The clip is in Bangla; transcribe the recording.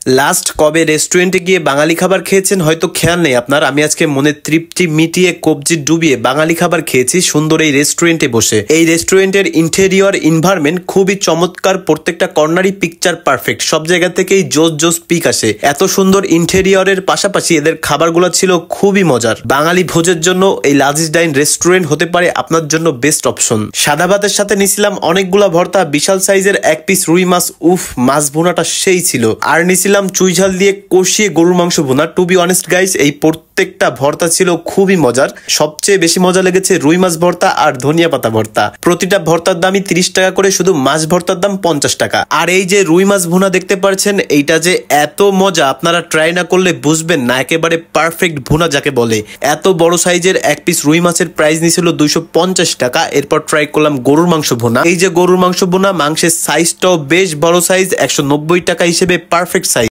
লাস্ট কবে রেস্টুরেন্টে গিয়ে বাঙালি খাবার খেয়েছেন হয়তো খেয়াল নেই আপনার। আমি আজকে মনের তৃপ্তি মিটিয়ে কবজি ডুবিয়ে বাঙালি খাবার খেয়েছি সুন্দর এই রেস্টুরেন্টে বসে। এই রেস্টুরেন্টের ইন্টেরিয়র এনভায়রনমেন্ট খুবই চমৎকার, প্রত্যেকটা কর্নারই পিকচার পারফেক্ট, সব জায়গা থেকেই জোস জোস পিক আসে। এত সুন্দর ইন্টেরিয়রের পাশাপাশি এদের খাবারগুলো ছিল খুবই মজার। বাঙালি ভোজের জন্য এই লাজিজ ডাইন রেস্টুরেন্ট হতে পারে আপনার জন্য বেস্ট অপশন। সাদা ভাতের সাথে নিছিলাম অনেকগুলা ভর্তা, বিশাল সাইজের এক পিস রুই মাছ, উফ মাছ ভুনাটা সেই ছিল। আর নিছিলাম চুই ঝাল দিয়ে কষিয়ে গরুর মাংস ভুনা। টু বি অনেস্ট গাইস, এই প্রত্যেকটা ভর্তা ছিল খুবই মজার। সবচেয়ে বেশি মজা লেগেছে রুই মাছ ভর্তা আর ধনিয়া পাতা ভর্তা। প্রতিটা ভর্তার দামই 30 টাকা করে, শুধু মাছ ভর্তার দাম 50 টাকা। আর এই যে রুই মাছ ভুনা দেখতে পাচ্ছেন, এইটা যে এত মজা আপনারা ট্রাই না করলে বুঝবেন না, একেবারে পারফেক্ট ভুনা যাকে বলে। এত বড় সাইজের এক পিস রুই মাছের প্রাইস নিছিল 250 টাকা। এরপর ট্রাই করলাম গরুর মাংস ভুনা। এই যে গরুর মাংস ভুনা, মাংসের সাইজটাও বেশ বড় সাইজ, 190 টাকা হিসেবে পারফেক্ট সাইজ।